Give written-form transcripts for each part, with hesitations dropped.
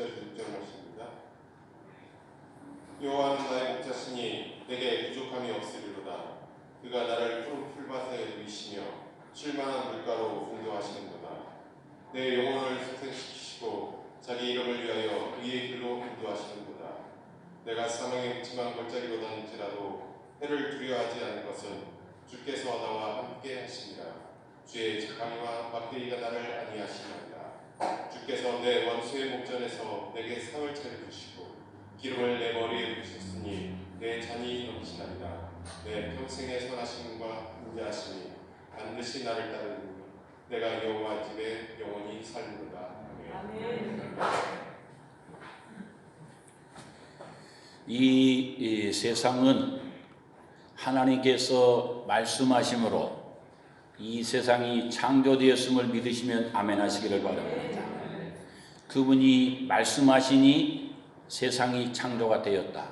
6절 말씀입니다. 여호와는 나의 목자시니 내게 부족함이 없으리로다. 그가 나를 푸른 풀밭에 누이시며 쉴만한 물가로 인도하시는도다. 내 영혼을 소생시키시고 자기 이름을 위하여 그의 길로 인도하시는도다. 내가 사망의 묻지만 골짜기로다닐지라도 해를 두려워하지 않을 것은 주께서 나와 함께 하시니라. 주의 자강이와 막대기가 나를 안위하시느니라. 주께서 내 원수의 목전에서 내게 상을 차려주시고 기름을 내 머리에 부으셨으니 내 잔이 넘치나이다. 내 평생의 선하심과 인자하심이 반드시 나를 따르니 내가 여호와 집에 영원히 살리로다. 아멘. 이 세상은 하나님께서 말씀하심으로 이 세상이 창조되었음을 믿으시면 아멘 하시기를 바랍니다. 그분이 말씀하시니 세상이 창조가 되었다.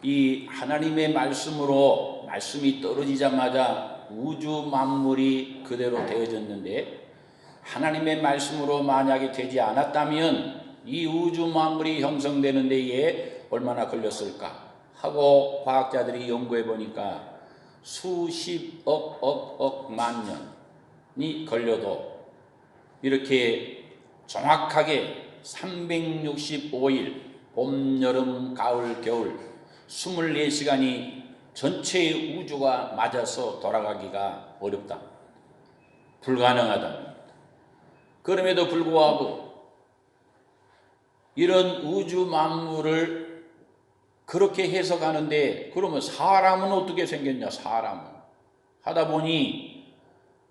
이 하나님의 말씀으로 말씀이 떨어지자마자 우주 만물이 그대로 되어졌는데, 하나님의 말씀으로 만약에 되지 않았다면 이 우주 만물이 형성되는 데에 얼마나 걸렸을까 하고 과학자들이 연구해 보니까 수십억 만 년이 걸려도 이렇게 정확하게 365일 봄, 여름, 가을, 겨울 24시간이 전체의 우주가 맞아서 돌아가기가 어렵다. 불가능하다. 그럼에도 불구하고 이런 우주 만물을 그렇게 해석하는데, 그러면 사람은 어떻게 생겼냐? 사람은 하다 보니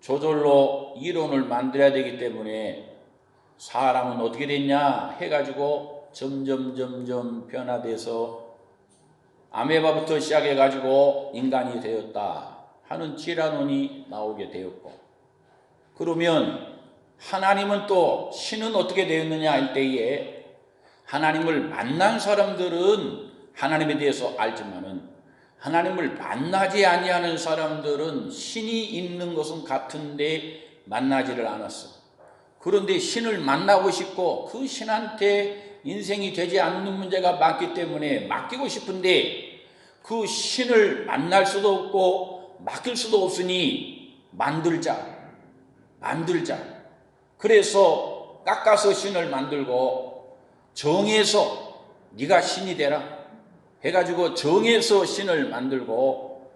저절로 이론을 만들어야 되기 때문에 사람은 어떻게 됐냐 해가지고 점점 변화돼서 아메바부터 시작해가지고 인간이 되었다 하는 진화론이 나오게 되었고, 그러면 하나님은 또 신은 어떻게 되었느냐 할 때에 하나님을 만난 사람들은 하나님에 대해서 알지만은 하나님을 만나지 아니하는 사람들은 신이 있는 것은 같은데 만나지를 않았어. 그런데 신을 만나고 싶고 그 신한테 인생이 되지 않는 문제가 많기 때문에 맡기고 싶은데 그 신을 만날 수도 없고 맡길 수도 없으니 만들자. 그래서 깎아서 신을 만들고 정해서 네가 신이 되라 해가지고 정해서 신을 만들고,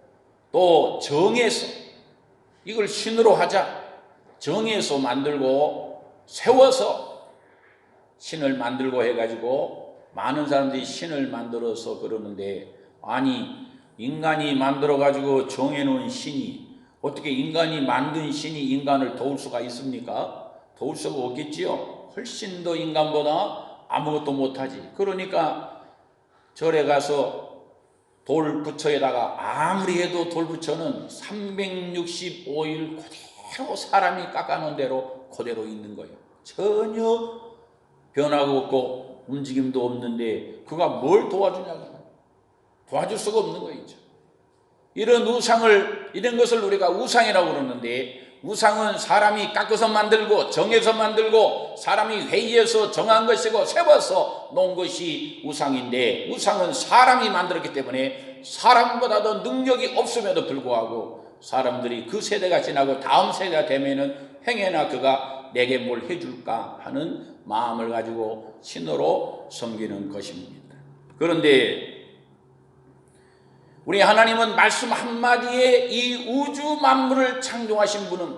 또 정해서 이걸 신으로 하자 정해서 만들고 세워서 신을 만들고 해가지고 많은 사람들이 신을 만들어서 그러는데, 아니 인간이 만들어가지고 정해놓은 신이 어떻게 인간이 만든 신이 인간을 도울 수가 있습니까? 도울 수가 없겠지요. 훨씬 더 인간보다 아무것도 못하지. 그러니까 절에 가서 돌부처에다가 아무리 해도 돌부처는 365일 그대로 사람이 깎아놓은 대로 그대로 있는 거예요. 전혀 변화가 없고 움직임도 없는데 그가 뭘 도와주냐고. 도와줄 수가 없는 거죠. 이런 것을 우리가 우상이라고 그러는데, 우상은 사람이 깎아서 만들고 정해서 만들고 사람이 회의해서 정한 것이고 세워서 놓은 것이 우상인데, 우상은 사람이 만들었기 때문에 사람보다도 능력이 없음에도 불구하고 사람들이 그 세대가 지나고 다음 세대가 되면은 행여나 그가 내게 뭘 해줄까 하는 마음을 가지고 신으로 섬기는 것입니다. 그런데 우리 하나님은 말씀 한마디에 이 우주 만물을 창조하신 분은,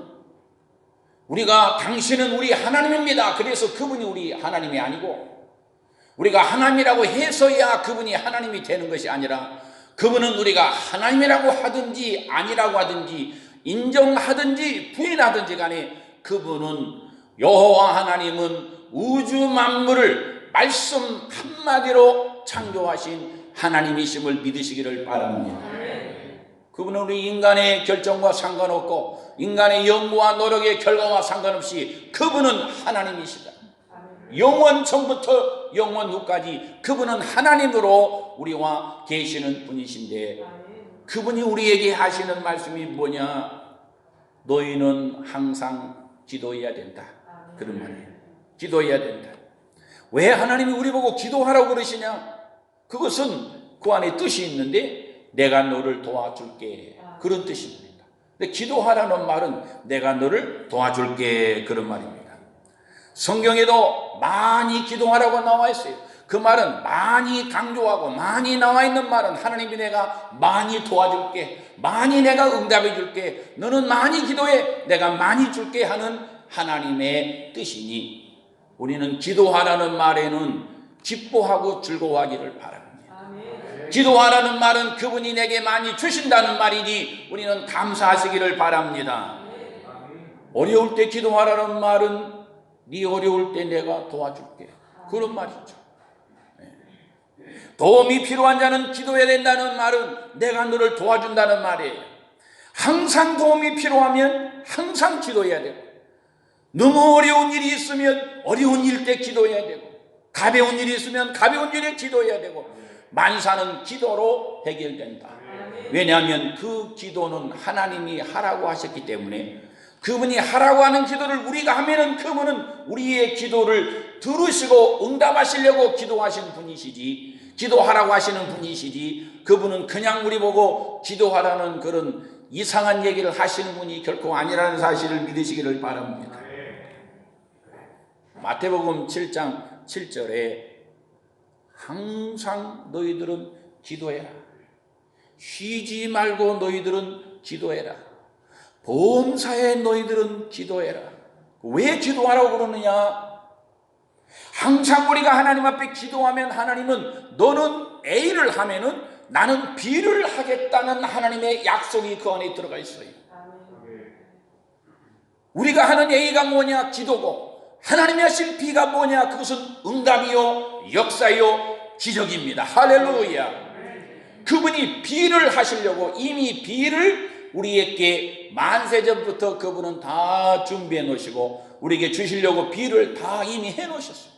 우리가 당신은 우리 하나님입니다. 그래서 그분이 우리 하나님이 아니고, 우리가 하나님이라고 해서야 그분이 하나님이 되는 것이 아니라, 그분은 우리가 하나님이라고 하든지 아니라고 하든지 인정하든지 부인하든지 간에 그분은, 여호와 하나님은 우주 만물을 말씀 한마디로 창조하신 하나님이심을 믿으시기를 바랍니다. 그분은 우리 인간의 결정과 상관없고 인간의 연구와 노력의 결과와 상관없이 그분은 하나님이시다. 영원 전부터 영원 후까지 그분은 하나님으로 우리와 계시는 분이신데, 그분이 우리에게 하시는 말씀이 뭐냐? 너희는 항상 기도해야 된다. 그런 말이에요. 기도해야 된다. 왜 하나님이 우리 보고 기도하라고 그러시냐? 그것은 그 안에 뜻이 있는데 내가 너를 도와줄게, 그런 뜻입니다. 근데 기도하라는 말은 내가 너를 도와줄게, 그런 말입니다. 성경에도 많이 기도하라고 나와 있어요. 그 말은 많이 강조하고 많이 나와 있는 말은 하나님이 내가 많이 도와줄게, 많이 내가 응답해 줄게, 너는 많이 기도해 내가 많이 줄게 하는 하나님의 뜻이니 우리는 기도하라는 말에는 기뻐하고 즐거워하기를 바랍니다. 기도하라는 말은 그분이 내게 많이 주신다는 말이니 우리는 감사하시기를 바랍니다. 어려울 때 기도하라는 말은 네 어려울 때 내가 도와줄게, 그런 말이죠. 도움이 필요한 자는 기도해야 된다는 말은 내가 너를 도와준다는 말이에요. 항상 도움이 필요하면 항상 기도해야 되고, 너무 어려운 일이 있으면 어려운 일 때 기도해야 되고, 가벼운 일이 있으면 가벼운 일에 기도해야 되고, 만사는 기도로 해결된다. 왜냐하면 그 기도는 하나님이 하라고 하셨기 때문에, 그분이 하라고 하는 기도를 우리가 하면은 그분은 우리의 기도를 들으시고 응답하시려고 기도하신 분이시지, 기도하라고 하시는 분이시지, 그분은 그냥 우리 보고 기도하라는 그런 이상한 얘기를 하시는 분이 결코 아니라는 사실을 믿으시기를 바랍니다. 마태복음 7장 7절에 항상 너희들은 기도해라, 쉬지 말고 너희들은 기도해라, 범사에 너희들은 기도해라. 왜 기도하라고 그러느냐? 항상 우리가 하나님 앞에 기도하면 하나님은 너는 A를 하면은 나는 B를 하겠다는 하나님의 약속이 그 안에 들어가 있어요. 우리가 하는 A가 뭐냐? 기도고, 하나님이 하실 B가 뭐냐? 그것은 응답이요, 역사요, 기적입니다. 할렐루야. 그분이 B를 하시려고 이미 B를 우리에게 만세전부터 그분은 다 준비해 놓으시고 우리에게 주시려고 B를 다 이미 해 놓으셨어요.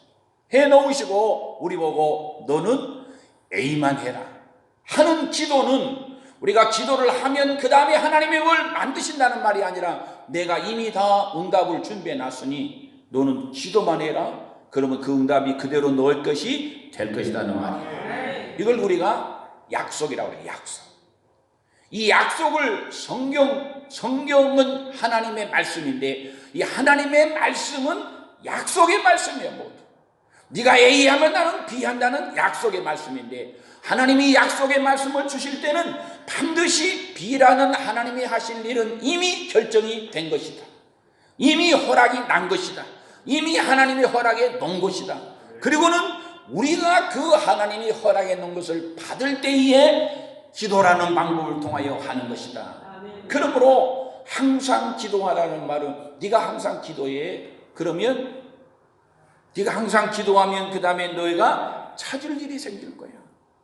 해 놓으시고 우리 보고 너는 A만 해라 하는 기도는, 우리가 기도를 하면 그 다음에 하나님이 뭘 만드신다는 말이 아니라 내가 이미 다 응답을 준비해 놨으니 너는 기도만 해라. 그러면 그 응답이 그대로 넣을 것이 될 것이라는 말이에요. 이걸 우리가 약속이라고 해요. 약속. 이 약속을 성경은 하나님의 말씀인데 이 하나님의 말씀은 약속의 말씀이에요. 모두 네가 A 하면 나는 B 한다는 약속의 말씀인데, 하나님이 약속의 말씀을 주실 때는 반드시 B라는 하나님이 하실 일은 이미 결정이 된 것이다. 이미 허락이 난 것이다. 이미 하나님의 허락에 놓은 것이다. 그리고는 우리가 그 하나님이 허락해 놓은 것을 받을 때에 기도라는 방법을 통하여 하는 것이다. 그러므로 항상 기도하라는 말은 네가 항상 기도해. 그러면 네가 항상 기도하면 그 다음에 너희가 찾을 일이 생길 거야.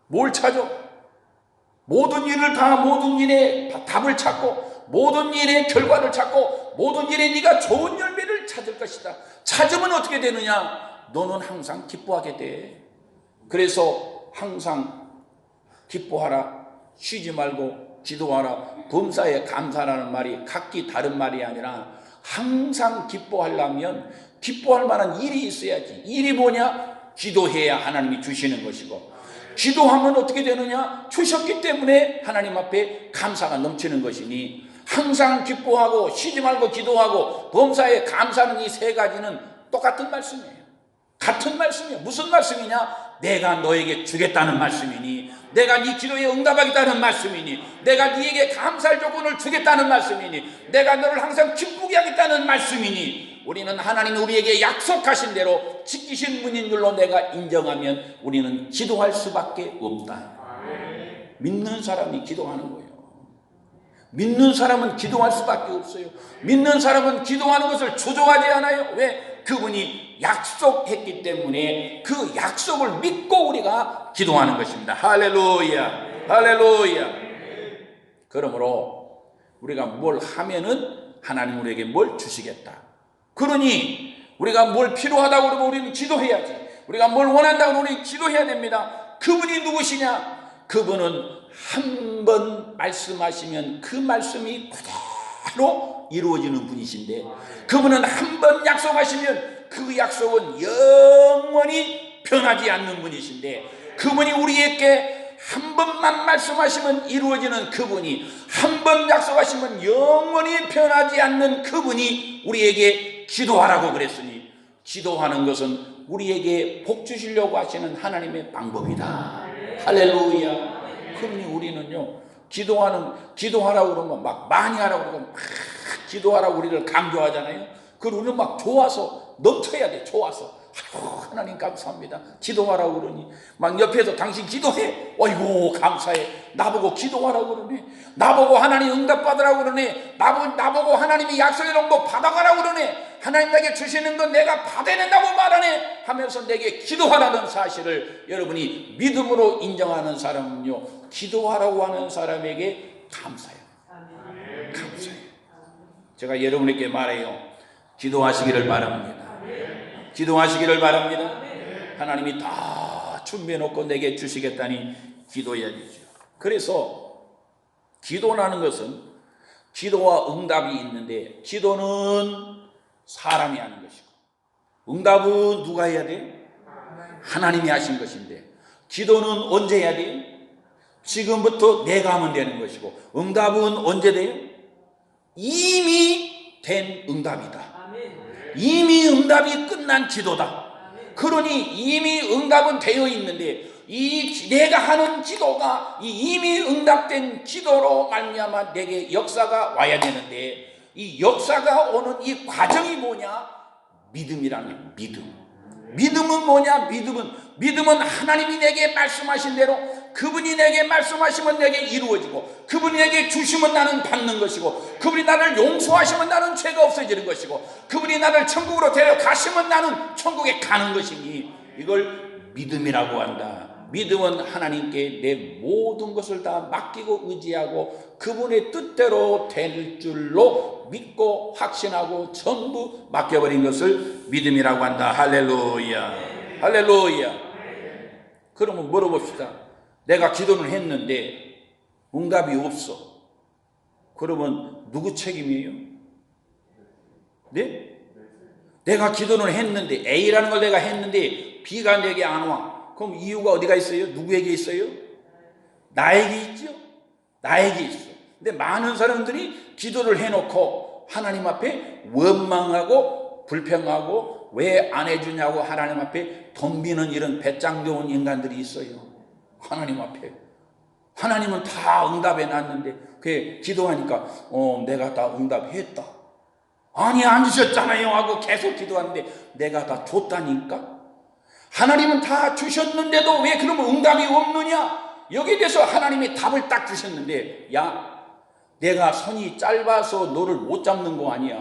뭘 찾아? 모든 일을 다 모든 일에 답을 찾고 모든 일의 결과를 찾고 모든 일에 네가 좋은 열매를 찾을 것이다. 찾으면 어떻게 되느냐? 너는 항상 기뻐하게 돼. 그래서 항상 기뻐하라, 쉬지 말고 기도하라, 범사에 감사라는 말이 각기 다른 말이 아니라 항상 기뻐하려면 기뻐할 만한 일이 있어야지. 일이 뭐냐? 기도해야 하나님이 주시는 것이고, 기도하면 어떻게 되느냐? 주셨기 때문에 하나님 앞에 감사가 넘치는 것이니 항상 기뻐하고 쉬지 말고 기도하고 범사에 감사하는 이 세 가지는 똑같은 말씀이에요. 같은 말씀이에요. 무슨 말씀이냐? 내가 너에게 주겠다는 말씀이니, 내가 네 기도에 응답하겠다는 말씀이니, 내가 네에게 감사할 조건을 주겠다는 말씀이니, 내가 너를 항상 기쁘게 하겠다는 말씀이니, 우리는 하나님이 우리에게 약속하신 대로 지키신 분인 줄로 내가 인정하면 우리는 기도할 수밖에 없다. 믿는 사람이 기도하는 거예요. 믿는 사람은 기도할 수밖에 없어요. 믿는 사람은 기도하는 것을 조종하지 않아요. 왜? 그분이 약속했기 때문에 그 약속을 믿고 우리가 기도하는 것입니다. 할렐루야, 할렐루야. 그러므로 우리가 뭘 하면은 하나님 우리에게 뭘 주시겠다. 그러니 우리가 뭘 필요하다고 그러면 우리는 기도해야지. 우리가 뭘 원한다고 그러면 우리는 기도해야 됩니다. 그분이 누구시냐? 그분은 한 번 말씀하시면 그 말씀이 그대로 이루어지는 분이신데, 그분은 한 번 약속하시면 그 약속은 영원히 변하지 않는 분이신데, 그분이 우리에게 한 번만 말씀하시면 이루어지는 그분이, 한 번 약속하시면 영원히 변하지 않는 그분이 우리에게 기도하라고 그랬으니, 기도하는 것은 우리에게 복 주시려고 하시는 하나님의 방법이다. 할렐루야. 그러니 우리는요, 기도하라고 그러면 막 많이 하라고 그러면 막 기도하라고 우리를 강조하잖아요. 그걸 우리는 막 좋아서 넘쳐야 돼. 좋아서. 아이고, 하나님 감사합니다. 기도하라고 그러니 막 옆에서 당신 기도해. 어이고 감사해. 나보고 하라고 그러네. 나보고 하나님 응답받으라고 그러네. 나보고 하나님이 약속해놓은 거 받아가라고 그러네. 하나님 내게 주시는 건 내가 받아낸다고 말하네 하면서 내게 기도하라는 사실을 여러분이 믿음으로 인정하는 사람은요, 기도하라고 하는 사람에게 감사해요. 감사해요. 제가 여러분에게 말해요. 기도하시기를 바랍니다. 기도하시기를 바랍니다. 하나님이 다 준비해놓고 내게 주시겠다니 기도해야 되죠. 그래서 기도라는 것은 기도와 응답이 있는데, 기도는 사람이 하는 것이고 응답은 누가 해야 돼? 하나님이 하신 것인데, 기도는 언제 해야 돼요? 지금부터 내가 하면 되는 것이고, 응답은 언제 돼요? 이미 된 응답이다. 이미 응답이 끝난 기도다. 그러니 이미 응답은 되어 있는데, 내가 하는 기도가 이미 응답된 기도로 말미암아 내게 역사가 와야 되는데, 이 역사가 오는 이 과정이 뭐냐? 믿음이라는 거예요. 믿음은 뭐냐? 믿음은 하나님이 내게 말씀하신 대로, 그분이 내게 말씀하시면 내게 이루어지고, 그분이 내게 주시면 나는 받는 것이고, 그분이 나를 용서하시면 나는 죄가 없어지는 것이고, 그분이 나를 천국으로 데려가시면 나는 천국에 가는 것이니, 이걸 믿음이라고 한다. 믿음은 하나님께 내 모든 것을 다 맡기고 의지하고 그분의 뜻대로 될 줄로 믿고 확신하고 전부 맡겨버린 것을 믿음이라고 한다. 할렐루야. 할렐루야. 그러면 물어봅시다. 내가 기도를 했는데 응답이 없어. 그러면 누구 책임이에요? 네? 내가 기도를 했는데, A라는 걸 내가 했는데 B가 내게 안 와. 그럼 이유가 어디가 있어요? 누구에게 있어요? 나에게 있죠? 나에게 있어. 근데 많은 사람들이 기도를 해놓고 하나님 앞에 원망하고 불평하고 왜 안 해주냐고 하나님 앞에 덤비는 이런 배짱 좋은 인간들이 있어요. 하나님 앞에. 하나님은 다 응답해 놨는데, 그게 기도하니까 내가 다 응답했다. 아니 안 주셨잖아요 하고 계속 기도하는데 내가 다 줬다니까. 하나님은 다 주셨는데도 왜 그러면 응답이 없느냐? 여기에 대해서 하나님이 답을 딱 주셨는데, 야, 내가 손이 짧아서 너를 못 잡는 거 아니야.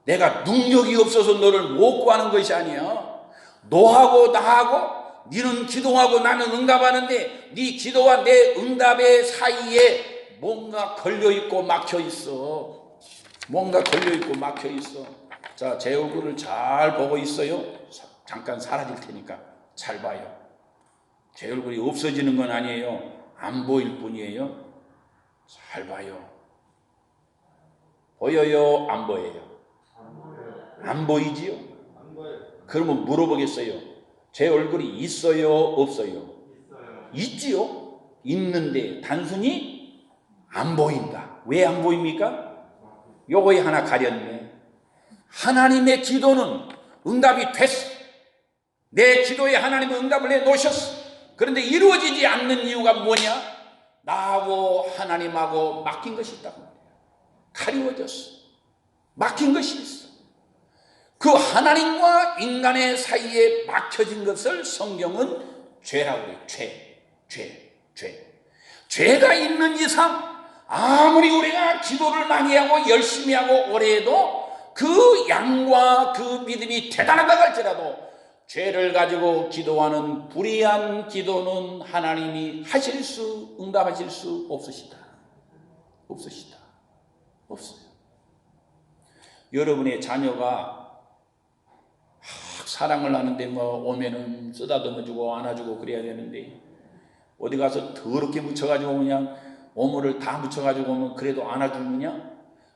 내가 능력이 없어서 너를 못 구하는 것이 아니야. 너하고 나하고, 너는 기도하고 나는 응답하는데 네 기도와 내 응답의 사이에 뭔가 걸려있고 막혀있어. 뭔가 걸려있고 막혀있어. 자, 제 얼굴을 잘 보고 있어요. 잠깐 사라질 테니까 잘 봐요. 제 얼굴이 없어지는 건 아니에요. 안 보일 뿐이에요. 잘 봐요. 보여요? 안 보여요? 안 보이지요? 그러면 물어보겠어요. 제 얼굴이 있어요? 없어요? 있지요? 있는데 단순히 안 보인다. 왜 안 보입니까? 요거에 하나 가렸네. 하나님의 기도는 응답이 됐어. 내 기도에 하나님은 응답을 해놓으셨어. 그런데 이루어지지 않는 이유가 뭐냐? 나하고 하나님하고 막힌 것이 있다고 말이야. 가리워졌어. 막힌 것이 있어. 그 하나님과 인간의 사이에 막혀진 것을 성경은 죄라고 해요. 죄가 있는 이상 아무리 우리가 기도를 많이 하고 열심히 하고 오래 해도 그 양과 그 믿음이 대단하다 할지라도 죄를 가지고 기도하는 불의한 기도는 하나님이 응답하실 수 없으시다. 없어요. 여러분의 자녀가 사랑을 하는데 오면은 쓰다듬어주고 안아주고 그래야 되는데, 어디 가서 더럽게 묻혀가지고 그냥 오물을 다 묻혀가지고 오면 그래도 안아주느냐?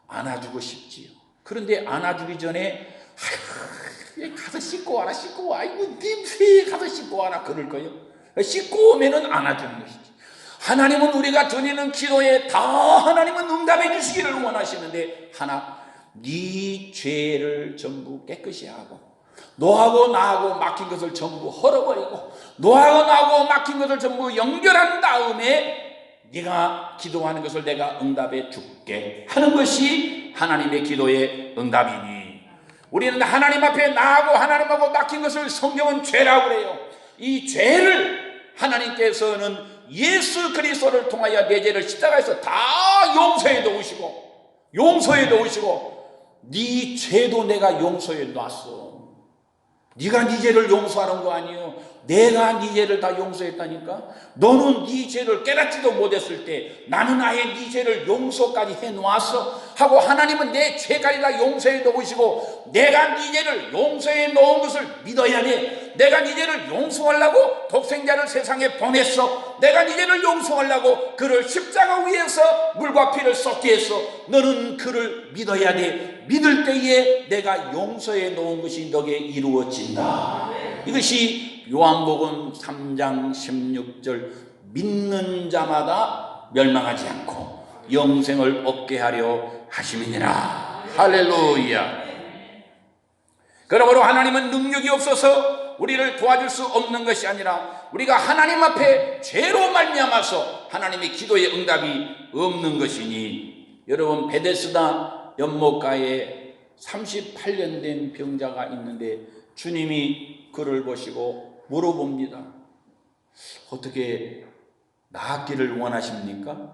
안아주고 싶지요. 그런데 안아주기 전에 아휴, 가서 씻고 와라, 씻고 와. 이거 냄새 가서 씻고 와라. 그럴 거예요. 씻고 오면은 안아주는 것이지. 하나님은 우리가 드리는 기도에 다 하나님은 응답해 주시기를 원하시는데, 하나, 네 죄를 전부 깨끗이 하고, 너하고 나하고 막힌 것을 전부 헐어버리고, 너하고 나하고 막힌 것을 전부 연결한 다음에 네가 기도하는 것을 내가 응답해 줄게 하는 것이 하나님의 기도의 응답이니, 우리는 하나님 앞에 나하고 하나님하고 막힌 것을 성경은 죄라고 그래요. 이 죄를 하나님께서는 예수 그리스도를 통하여 내 죄를 십자가에서 다 용서해 놓으시고 네 죄도 내가 용서해 놨어. 네가 네 죄를 용서하는 거 아니에요. 내가 네 죄를 다 용서했다니까. 너는 네 죄를 깨닫지도 못했을 때 나는 아예 네 죄를 용서까지 해놓았어 하고, 하나님은 내 죄까지 다 용서해 놓으시고, 내가 네 죄를 용서해 놓은 것을 믿어야 돼. 내가 네 죄를 용서하려고 독생자를 세상에 보냈어. 내가 네 죄를 용서하려고 그를 십자가 위에서 물과 피를 쏟게 했어. 너는 그를 믿어야 돼. 믿을 때에 내가 용서해 놓은 것이 너에게 이루어진다. 이것이 요한복음 3장 16절, 믿는 자마다 멸망하지 않고 영생을 얻게 하려 하심이니라. 할렐루야. 그러므로 하나님은 능력이 없어서 우리를 도와줄 수 없는 것이 아니라, 우리가 하나님 앞에 죄로 말미암아서 하나님의 기도의 응답이 없는 것이니, 여러분, 베데스다 연못가에 38년 된 병자가 있는데 주님이 그를 보시고 물어봅니다. 어떻게 낫기를 원하십니까?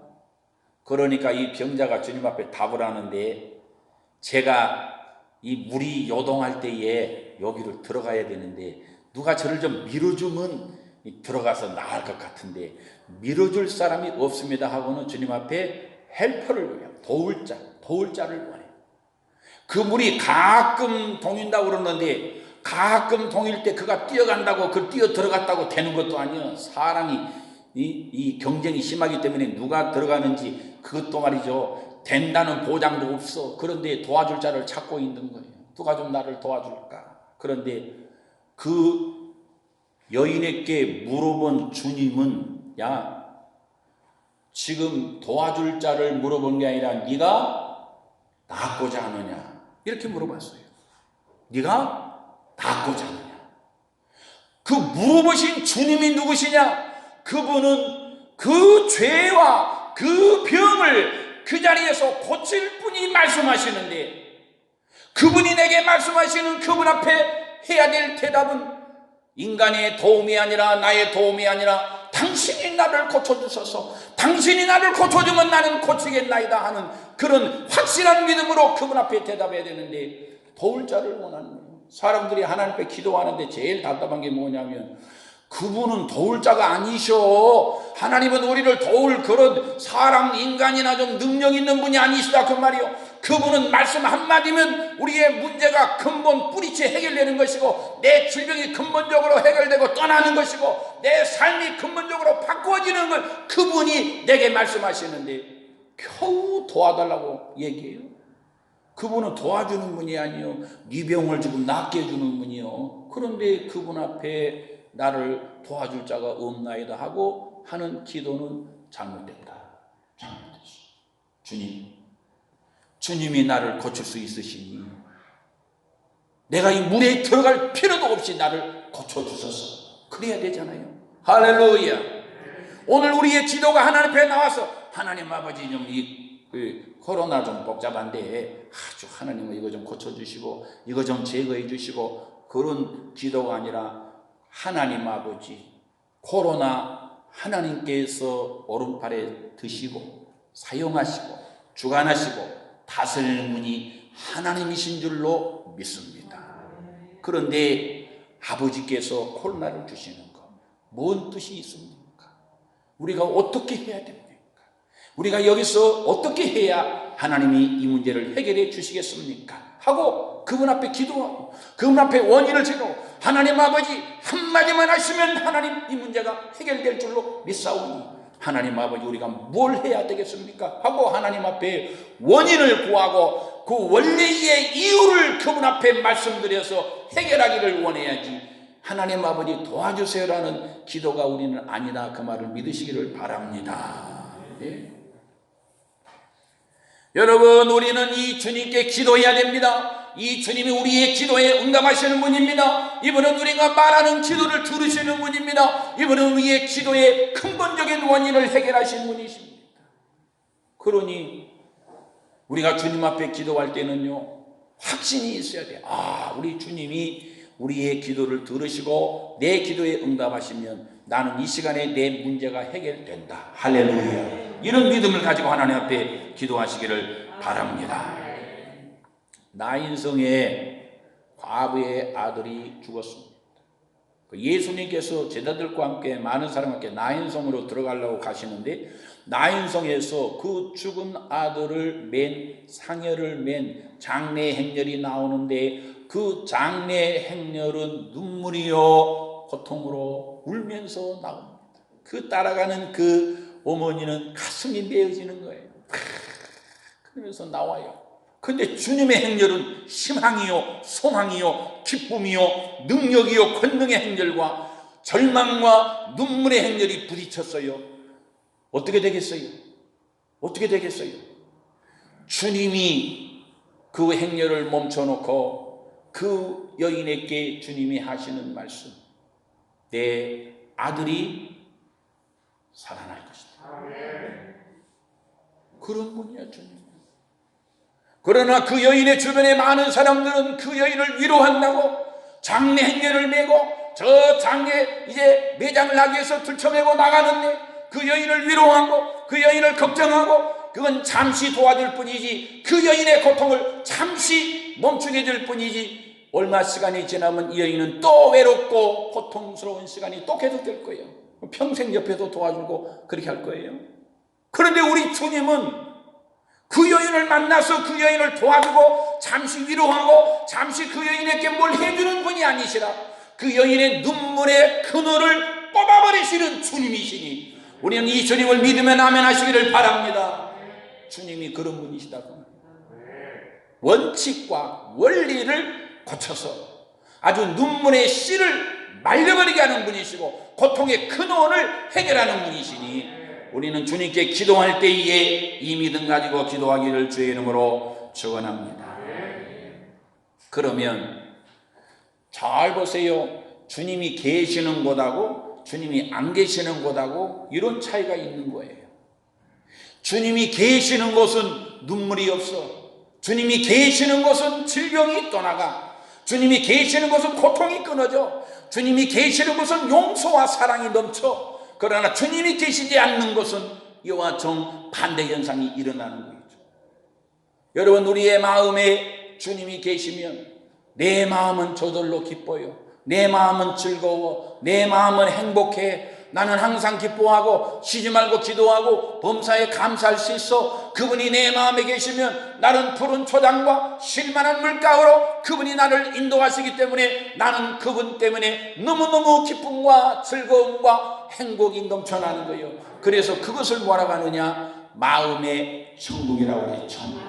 그러니까 이 병자가 주님 앞에 답을 하는데, 제가 이 물이 요동할 때에 여기를 들어가야 되는데 누가 저를 좀 밀어주면 들어가서 나을 것 같은데 밀어줄 사람이 없습니다 하고는 주님 앞에 헬퍼를 원해요. 도울 자를 원해요. 그 물이 가끔 동인다고 그러는데, 가끔 동일 때 그가 뛰어간다고, 그 뛰어 들어갔다고 되는 것도 아니에요. 사람이 이 경쟁이 심하기 때문에 누가 들어가는지 그것도 말이죠, 된다는 보장도 없어. 그런데 도와줄 자를 찾고 있는 거예요. 누가 좀 나를 도와줄까? 그런데 그 여인에게 물어본 주님은, 야, 지금 도와줄 자를 물어본 게 아니라 네가 낫고자 하느냐, 이렇게 물어봤어요. 네가 낫고자 하느냐. 그 물어보신 주님이 누구시냐? 그분은 그 죄와 그 병을 그 자리에서 고칠 분이 말씀하시는데, 그분이 내게 말씀하시는 그분 앞에 해야 될 대답은 인간의 도움이 아니라, 나의 도움이 아니라, 당신이 나를 고쳐주소서, 당신이 나를 고쳐주면 나는 고치겠나이다 하는 그런 확실한 믿음으로 그분 앞에 대답해야 되는데, 도울 자를 원하는 거예요. 사람들이 하나님 앞에 기도하는데 제일 답답한 게 뭐냐면, 그분은 도울 자가 아니셔. 하나님은 우리를 도울 그런 사람, 인간이나 좀 능력 있는 분이 아니시다 그 말이요. 그분은 말씀 한마디면 우리의 문제가 근본 뿌리째 해결되는 것이고, 내 질병이 근본적으로 해결되고 떠나는 것이고, 내 삶이 근본적으로 바꿔지는 걸 그분이 내게 말씀하시는데 겨우 도와달라고 얘기해요. 그분은 도와주는 분이 아니요, 네 병을 지금 낫게 해주는 분이요. 그런데 그분 앞에 나를 도와줄 자가 없나이다 하고 하는 기도는 잘못됐다. 주님이 나를 고칠 수 있으시니 내가 이 물에 들어갈 필요도 없이 나를 고쳐주소서. 그래야 되잖아요. 할렐루야. 오늘 우리의 기도가 하나님 앞에 나와서, 하나님 아버지 좀 코로나 좀 복잡한데 아주 하나님은 이거 좀 고쳐주시고 이거 좀 제거해 주시고, 그런 기도가 아니라, 하나님 아버지, 코로나 하나님께서 오른팔에 드시고 사용하시고 주관하시고 다스리는 분이 하나님이신 줄로 믿습니다. 그런데 아버지께서 코로나를 주시는 것, 뭔 뜻이 있습니까? 우리가 어떻게 해야 됩니까? 우리가 여기서 어떻게 해야 하나님이 이 문제를 해결해 주시겠습니까? 하고 그분 앞에 기도하고 그분 앞에 원인을 제고, 하나님 아버지 한마디만 하시면 하나님 이 문제가 해결될 줄로 믿사오니 하나님 아버지 우리가 뭘 해야 되겠습니까? 하고 하나님 앞에 원인을 구하고 그 원래의 이유를 그분 앞에 말씀드려서 해결하기를 원해야지 하나님 아버지 도와주세요라는 기도가 우리는 아니다, 그 말을 믿으시기를 바랍니다. 예? 여러분, 우리는 이 주님께 기도해야 됩니다. 이 주님이 우리의 기도에 응답하시는 분입니다. 이분은 우리가 말하는 기도를 들으시는 분입니다. 이분은 우리의 기도의 근본적인 원인을 해결하시는 분이십니다. 그러니 우리가 주님 앞에 기도할 때는요, 확신이 있어야 돼요. 아, 우리 주님이 우리의 기도를 들으시고 내 기도에 응답하시면 나는 이 시간에 내 문제가 해결된다. 할렐루야. 이런 믿음을 가지고 하나님 앞에 기도하시기를 바랍니다. 나인성의 과부의 아들이 죽었습니다. 예수님께서 제자들과 함께 많은 사람과 함께 나인성으로 들어가려고 가시는데 나인성에서 그 죽은 아들을 맨 상여를 맨 장례 행렬이 나오는데 그 장례 행렬은 눈물이요 고통으로 울면서 나옵니다. 그 따라가는 그 어머니는 가슴이 메어지는 거예요. 그러면서 나와요. 근데 주님의 행렬은 희망이요 소망이요 기쁨이요 능력이요 권능의 행렬과 절망과 눈물의 행렬이 부딪혔어요. 어떻게 되겠어요? 어떻게 되겠어요? 주님이 그 행렬을 멈춰놓고 그 여인에게 주님이 하시는 말씀, 내 아들이 살아날 것이다. 그런 분이야 주님. 그러나 그 여인의 주변에 많은 사람들은 그 여인을 위로한다고 장례 행렬을 메고 저 장례 이제 매장을 하기 위해서 들쳐매고 나가는데 그 여인을 위로하고 그 여인을 걱정하고 그건 잠시 도와줄 뿐이지 그 여인의 고통을 잠시 멈추게 해줄 뿐이지 얼마 시간이 지나면 이 여인은 또 외롭고 고통스러운 시간이 또 계속될 거예요. 평생 옆에서 도와주고 그렇게 할 거예요. 그런데 우리 주님은 그 여인을 만나서 그 여인을 도와주고 잠시 위로하고 잠시 그 여인에게 뭘 해주는 분이 아니시라 그 여인의 눈물의 그늘을 뽑아버리시는 주님이시니 우리는 이 주님을 믿으면 아멘 하시기를 바랍니다. 주님이 그런 분이시다고. 원칙과 원리를 거쳐서 아주 눈물의 씨를 말려버리게 하는 분이시고 고통의 근원을 해결하는 분이시니 우리는 주님께 기도할 때에 이 믿음 가지고 기도하기를 주의 이름으로 축원합니다. 그러면 잘 보세요. 주님이 계시는 곳하고 주님이 안 계시는 곳하고 이런 차이가 있는 거예요. 주님이 계시는 곳은 눈물이 없어. 주님이 계시는 곳은 질병이 떠나가. 주님이 계시는 곳은 고통이 끊어져. 주님이 계시는 곳은 용서와 사랑이 넘쳐. 그러나 주님이 계시지 않는 것은 이와 정반대 현상이 일어나는 거죠. 여러분, 우리의 마음에 주님이 계시면 내 마음은 저절로 기뻐요. 내 마음은 즐거워. 내 마음은 행복해. 나는 항상 기뻐하고 쉬지 말고 기도하고 범사에 감사할 수 있어. 그분이 내 마음에 계시면 나는 푸른 초장과 쉴만한 물가로 그분이 나를 인도하시기 때문에 나는 그분 때문에 너무너무 기쁨과 즐거움과 행복이 넘쳐나는 거예요. 그래서 그것을 뭐라고 하느냐? 마음의 천국이라고 해요. 천국.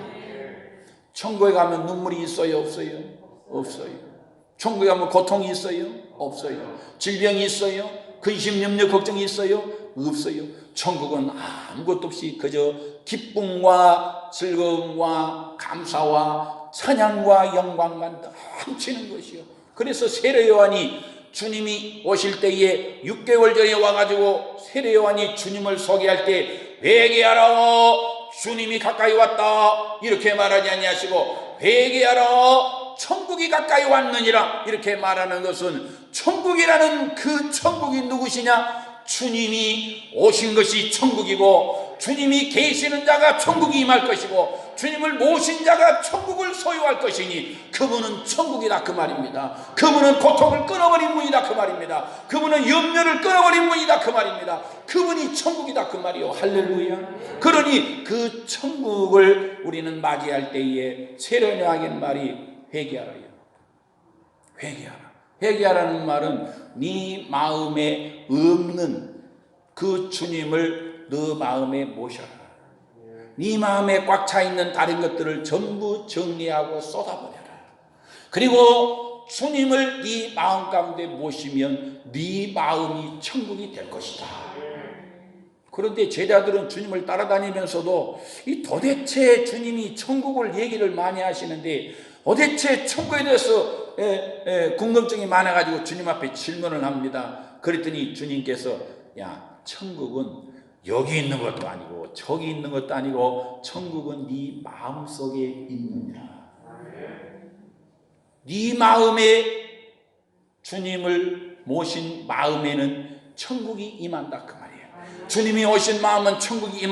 천국에 가면 눈물이 있어요? 없어요? 없어요. 천국에 가면 고통이 있어요? 없어요. 질병이 있어요? 근심, 염려, 걱정이 있어요? 없어요. 천국은 아무것도 없이 그저 기쁨과 즐거움과 감사와 찬양과 영광만 넘치는 것이요. 그래서 세례 요한이 주님이 오실 때에 6개월 전에 와가지고 세례 요한이 주님을 소개할 때 회개하라 주님이 가까이 왔다 이렇게 말하지 아니하시고 회개하라 천국이 가까이 왔느니라 이렇게 말하는 것은 천국이라는 그 천국이 누구시냐? 주님이 오신 것이 천국이고 주님이 계시는 자가 천국이 임할 것이고 주님을 모신 자가 천국을 소유할 것이니 그분은 천국이다 그 말입니다. 그분은 고통을 끊어버린 분이다 그 말입니다. 그분은 염려를 끊어버린 분이다 그 말입니다. 그분이 천국이다 그 말이요. 할렐루야. 그러니 그 천국을 우리는 맞이할 때에 세례요한의 말이 회개하라요. 회개하라. 회개하라는 말은 네 마음에 없는 그 주님을 너 마음에 모셔라. 네 마음에 꽉 차 있는 다른 것들을 전부 정리하고 쏟아버려라. 그리고 주님을 네 마음 가운데 모시면 네 마음이 천국이 될 것이다. 그런데 제자들은 주님을 따라다니면서도 이 도대체 주님이 천국을 얘기를 많이 하시는데 도대체 천국에 대해서 궁금증이 많아가지고 주님 앞에 질문을 합니다. 그랬더니 주님께서 야, 천국은 여기 있는 것도 아니고 저기 있는 것도 아니고 천국은 네 마음속에 있느냐. 네 마음에 주님을 모신 마음에는 천국이 임한다 그 말이에요. 주님이 오신 마음은 천국이 임한다.